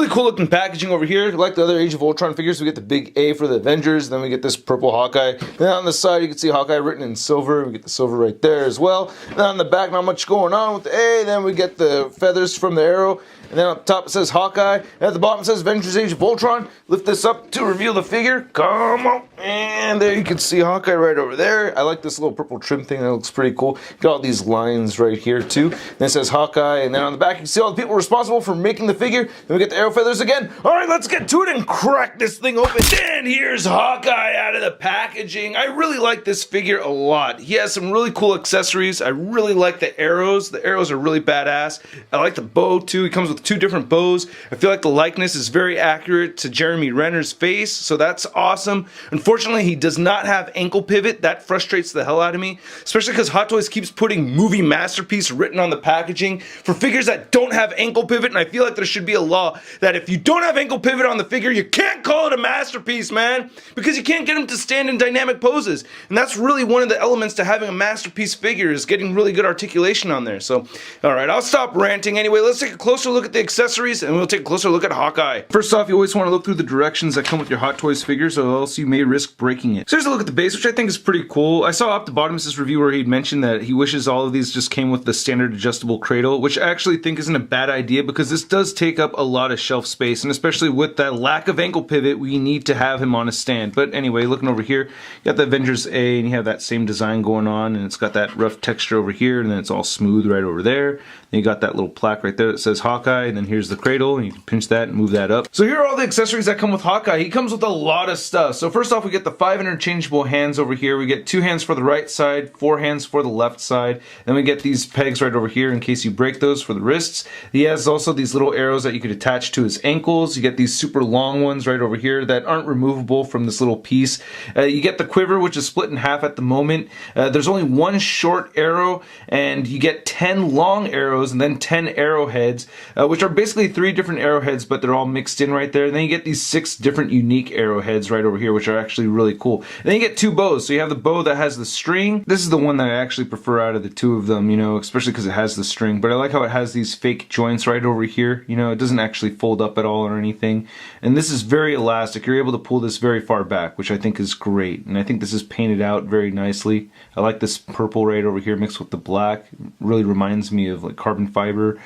Really cool looking packaging over here. Like the other Age of Ultron figures, we get the big A for the Avengers, then we get this purple Hawkeye. Then on the side you can see Hawkeye written in silver, we get the silver right there as well. Then on the back, not much going on with the A, then we get the feathers from the arrow. And then on top it says Hawkeye, and at the bottom it says Avengers Age of Ultron. Lift this up to reveal the figure. Come on. And there you can see Hawkeye right over there. I like this little purple trim thing, that looks pretty cool. Got all these lines right here too. Then it says Hawkeye, and then on the back you can see all the people responsible for making the figure. Then we get the arrow feathers again. Alright, let's get to it and crack this thing open. And here's Hawkeye out of the packaging. I really like this figure a lot. He has some really cool accessories. I really like the arrows. The arrows are really badass. I like the bow too. He comes with 2 different bows. I feel like the likeness is very accurate to Jeremy Renner's face, so that's awesome. Unfortunately, he does not have ankle pivot. That frustrates the hell out of me, especially because Hot Toys keeps putting movie masterpiece written on the packaging for figures that don't have ankle pivot, and I feel like there should be a law that if you don't have ankle pivot on the figure, you can't call it a masterpiece, man, because you can't get him to stand in dynamic poses, and that's really one of the elements to having a masterpiece figure, is getting really good articulation on there. So, alright, I'll stop ranting. Anyway, let's take a closer look at the accessories, and we'll take a closer look at Hawkeye. First off, you always want to look through the directions that come with your Hot Toys figures, or else you may risk breaking it. So here's a look at the base, which I think is pretty cool. I saw Optibotimus's review where he'd mentioned that he wishes all of these just came with the standard adjustable cradle, which I actually think isn't a bad idea, because this does take up a lot of shelf space, and especially with that lack of ankle pivot, we need to have him on a stand. But anyway, looking over here, you got the Avengers A, and you have that same design going on, and it's got that rough texture over here, and then it's all smooth right over there. Then you got that little plaque right there that says Hawkeye, and then here's the cradle, and you can pinch that and move that up. So here are all the accessories that come with Hawkeye. He comes with a lot of stuff. So first off, we get the 5 interchangeable hands over here. We get 2 hands for the right side, 4 hands for the left side. Then we get these pegs right over here in case you break those for the wrists. He has also these little arrows that you could attach to his ankles. You get these super long ones right over here that aren't removable from this little piece. You get the quiver, which is split in half at the moment. There's only 1 short arrow, and you get 10 long arrows and then 10 arrowheads, which are basically 3 different arrowheads, but they're all mixed in right there. And then you get these 6 different unique arrowheads right over here, which are actually really cool. And then you get 2 bows. So you have the bow that has the string. This is the one that I actually prefer out of the 2 of them, you know, especially because it has the string. But I like how it has these fake joints right over here. You know, it doesn't actually fold up at all or anything. And this is very elastic. You're able to pull this very far back, which I think is great. And I think this is painted out very nicely. I like this purple right over here mixed with the black. It really reminds me of like carbon fiber. And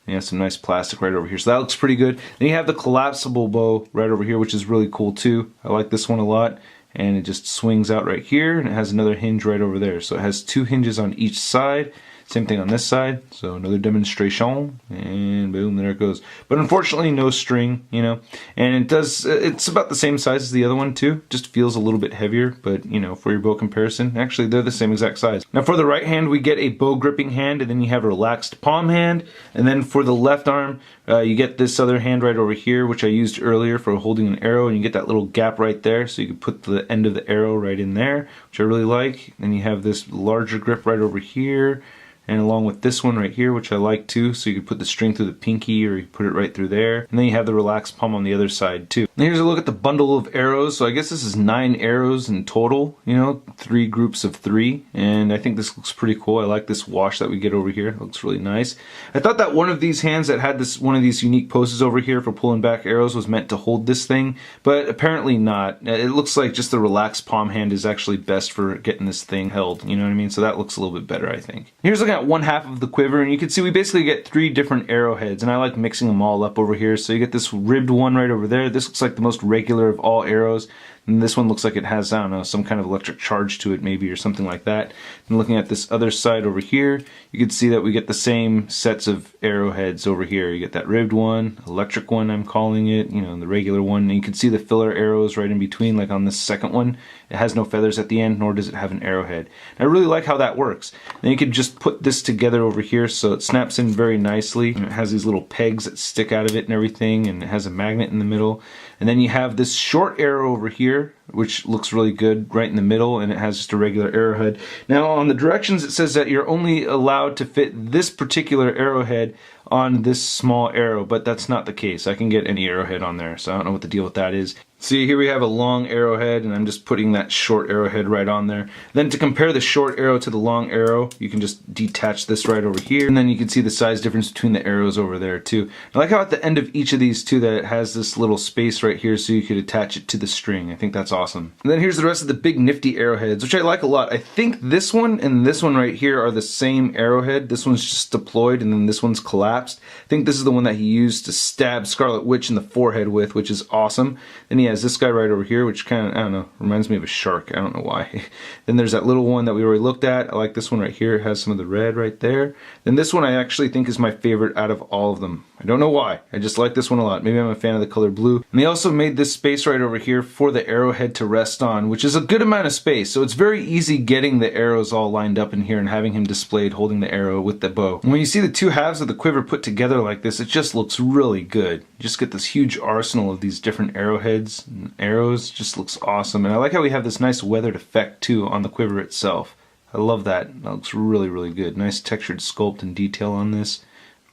you have some nice plastic right over here, so that looks pretty good. Then you have the collapsible bow right over here, which is really cool too. I like this one a lot, and it just swings out right here, and it has another hinge right over there. So it has 2 hinges on each side. Same thing on this side, so another demonstration, and boom, there it goes. But unfortunately, no string, you know, and it's about the same size as the other one too, just feels a little bit heavier, but you know, for your bow comparison, actually they're the same exact size. Now for the right hand, we get a bow gripping hand, and then you have a relaxed palm hand, and then for the left arm, you get this other hand right over here, which I used earlier for holding an arrow, and you get that little gap right there, so you can put the end of the arrow right in there, which I really like. Then you have this larger grip right over here, and along with this one right here, which I like too, so you can put the string through the pinky or you put it right through there. And then you have the relaxed palm on the other side too. And here's a look at the bundle of arrows. So I guess this is 9 arrows in total, you know, 3 groups of 3. And I think this looks pretty cool. I like this wash that we get over here. It looks really nice. I thought that one of these hands that had this one of these unique poses over here for pulling back arrows was meant to hold this thing, but apparently not. It looks like just the relaxed palm hand is actually best for getting this thing held, you know what I mean? So that looks a little bit better, I think. Here's looking at 1/2 of the quiver, and you can see we basically get 3 different arrowheads, and I like mixing them all up over here. So you get this ribbed one right over there. This looks like the most regular of all arrows, and this one looks like it has, I don't know, some kind of electric charge to it maybe, or something like that. And looking at this other side over here, you can see that we get the same sets of arrowheads over here. You get that ribbed one, electric one I'm calling it, you know, the regular one, and you can see the filler arrows right in between, like on this second one. It has no feathers at the end, nor does it have an arrowhead. And I really like how that works. Then you can just put this together over here so it snaps in very nicely. And it has these little pegs that stick out of it and everything, and it has a magnet in the middle. And then you have this short arrow over here, which looks really good right in the middle, and it has just a regular arrowhead. Now on the directions it says that you're only allowed to fit this particular arrowhead on this small arrow, but that's not the case. I can get any arrowhead on there, so I don't know what the deal with that is. See, here we have a long arrowhead, and I'm just putting that short arrowhead right on there. Then to compare the short arrow to the long arrow, you can just detach this right over here, and then you can see the size difference between the arrows over there too. I like how at the end of each of these too that it has this little space right here so you could attach it to the string. I think that's awesome. And then here's the rest of the big nifty arrowheads, which I like a lot. I think this one and this one right here are the same arrowhead. This one's just deployed and then this one's collapsed. I think this is the one that he used to stab Scarlet Witch in the forehead with, which is awesome. Then he has this guy right over here, which kind of, I don't know, reminds me of a shark. I don't know why. Then there's that little one that we already looked at. I like this one right here. It has some of the red right there. Then this one I actually think is my favorite out of all of them. I don't know why. I just like this one a lot. Maybe I'm a fan of the color blue. And they also made this space right over here for the arrowhead to rest on, which is a good amount of space. So it's very easy getting the arrows all lined up in here and having him displayed holding the arrow with the bow. And when you see the two halves of the quiver put together like this, it just looks really good. You just get this huge arsenal of these different arrowheads and arrows. It just looks awesome. And I like how we have this nice weathered effect too on the quiver itself. I love that. That looks really, really good. Nice textured sculpt and detail on this.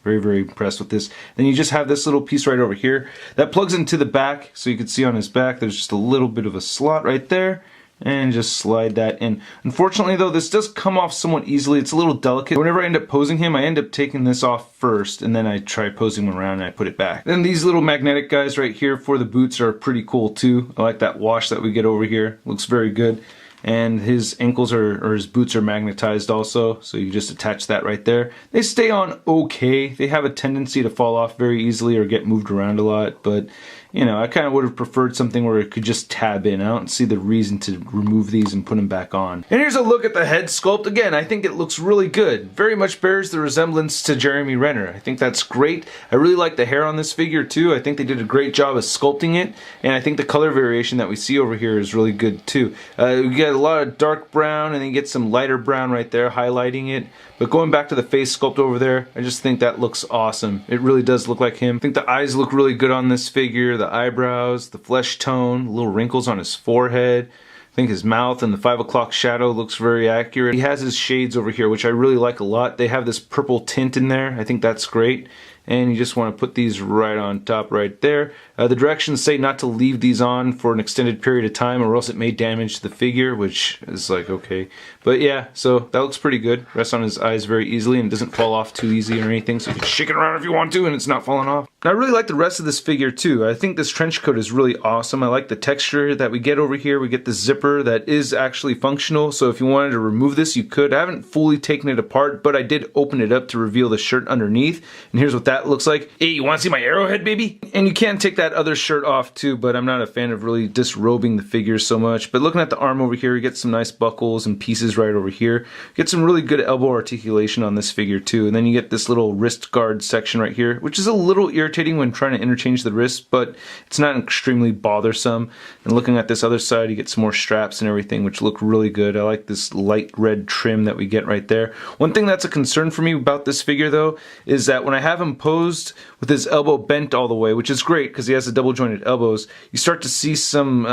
Very, very impressed with this. Then you just have this little piece right over here that plugs into the back, so you can see on his back there's just a little bit of a slot right there, and just slide that in. Unfortunately though, this does come off somewhat easily. It's a little delicate. Whenever I end up posing him, I end up taking this off first, and then I try posing him around and I put it back. Then these little magnetic guys right here for the boots are pretty cool too. I like that wash that we get over here. Looks very good. And his ankles or his boots are magnetized also, so you just attach that right there. They stay on okay. They have a tendency to fall off very easily or get moved around a lot, but you know, I kind of would have preferred something where it could just tab in. I don't see the reason to remove these and put them back on. And here's a look at the head sculpt. Again, I think it looks really good. Very much bears the resemblance to Jeremy Renner. I think that's great. I really like the hair on this figure too. I think they did a great job of sculpting it, and I think the color variation that we see over here is really good too. We get a lot of dark brown, and then you get some lighter brown right there highlighting it. But going back to the face sculpt over there, I just think that looks awesome. It really does look like him. I think the eyes look really good on this figure, the eyebrows, the flesh tone, little wrinkles on his forehead. I think his mouth and the 5 o'clock shadow looks very accurate. He has his shades over here, which I really like a lot. They have this purple tint in there. I think that's great. And you just want to put these right on top right there. The directions say not to leave these on for an extended period of time or else it may damage the figure, which is like, okay. But yeah, so that looks pretty good. Rests on his eyes very easily and doesn't fall off too easy or anything, so you can shake it around if you want to and it's not falling off. I really like the rest of this figure too. I think this trench coat is really awesome. I like the texture that we get over here. We get the zipper that is actually functional, so if you wanted to remove this, you could. I haven't fully taken it apart, but I did open it up to reveal the shirt underneath, and here's what that looks like. Hey, you want to see my arrowhead, baby? And you can take that other shirt off too, but I'm not a fan of really disrobing the figures so much. But looking at the arm over here, you get some nice buckles and pieces right over here. Get some really good elbow articulation on this figure too. And then you get this little wrist guard section right here, which is a little irritating when trying to interchange the wrists, but it's not extremely bothersome. And looking at this other side, you get some more straps and everything, which look really good. I like this light red trim that we get right there. One thing that's a concern for me about this figure though, is that when I have him posed with his elbow bent all the way, which is great because he has the double jointed elbows, you start to see some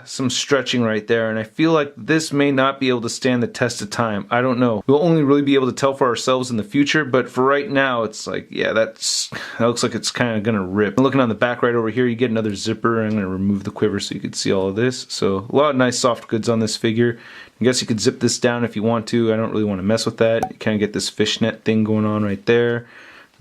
stretching right there, and I feel like this may not be able to stand the test of time. I don't know. We'll only really be able to tell for ourselves in the future, but for right now, it's like, yeah, that looks like it's kind of gonna rip. And looking on the back right over here, you get another zipper. I'm gonna remove the quiver so you can see all of this. So a lot of nice soft goods on this figure. I guess you could zip this down if you want to. I don't really want to mess with that. You kind of get this fishnet thing going on right there.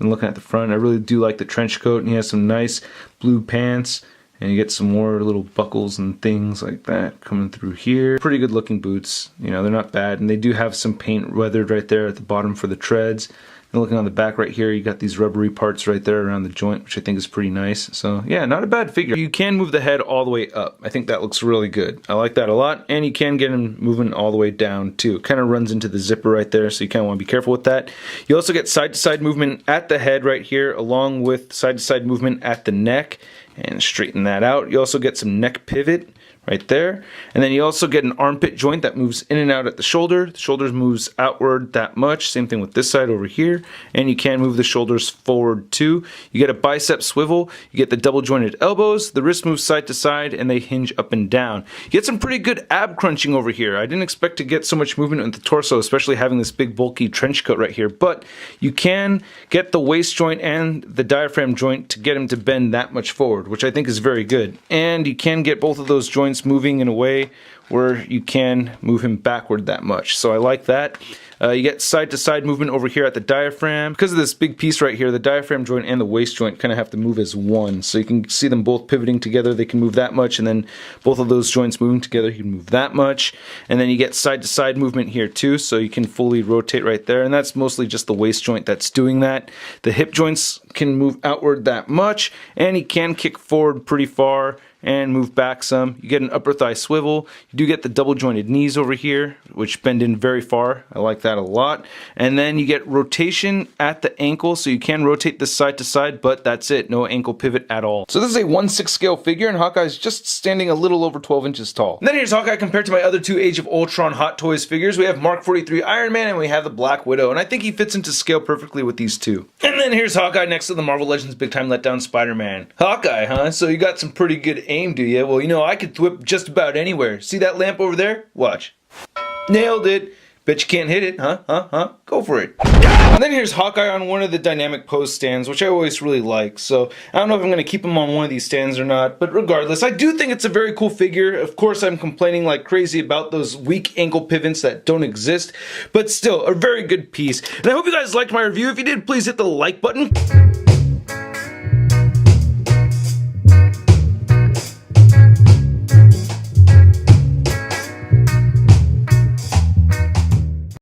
And looking at the front, I really do like the trench coat, and he has some nice blue pants, and you get some more little buckles and things like that coming through here. Pretty good looking boots, you know, they're not bad, and they do have some paint weathered right there at the bottom for the treads. And looking on the back right here, you got these rubbery parts right there around the joint, which I think is pretty nice. So yeah, not a bad figure. You can move the head all the way up. I think that looks really good. I like that a lot, and you can get him moving all the way down too. Kind of runs into the zipper right there, so you kind of want to be careful with that. You also get side-to-side movement at the head right here, along with side-to-side movement at the neck, and straighten that out. You also get some neck pivot right there. And then you also get an armpit joint that moves in and out at the shoulder. The shoulders moves outward that much. Same thing with this side over here. And you can move the shoulders forward too. You get a bicep swivel. You get the double jointed elbows. The wrist moves side to side and they hinge up and down. You get some pretty good ab crunching over here. I didn't expect to get so much movement in the torso, especially having this big bulky trench coat right here. But you can get the waist joint and the diaphragm joint to get him to bend that much forward, which I think is very good. And you can get both of those joints moving in a way where you can move him backward that much. So I like that. You get side to side movement over here at the diaphragm. Because of this big piece right here, the diaphragm joint and the waist joint kind of have to move as one. So you can see them both pivoting together. They can move that much, and then both of those joints moving together, you can move that much. And then you get side to side movement here too, so you can fully rotate right there. And that's mostly just the waist joint that's doing that. The hip joints can move outward that much, and he can kick forward pretty far and move back some. You get an upper thigh swivel. You do get the double jointed knees over here, which bend in very far. I like that a lot. And then you get rotation at the ankle, so you can rotate this side to side, but that's it. No ankle pivot at all. So this is a 1/6 scale figure, and Hawkeye's just standing a little over 12 inches tall. And then here's Hawkeye compared to my other two Age of Ultron Hot Toys figures. We have Mark 43 Iron Man, and we have the Black Widow, and I think he fits into scale perfectly with these two. And then here's Hawkeye next to the Marvel Legends Big Time Letdown Spider-Man. Hawkeye, huh? So you got some pretty good aim, do you? Well, you know, I could whip just about anywhere. See that lamp over there? Watch. Nailed it. Bet you can't hit it, huh? Go for it. And then here's Hawkeye on one of the dynamic pose stands, which I always really like. So I don't know if I'm going to keep him on one of these stands or not, but regardless, I do think it's a very cool figure. Of course, I'm complaining like crazy about those weak ankle pivots that don't exist, but still, a very good piece. And I hope you guys liked my review. If you did, please hit the like button.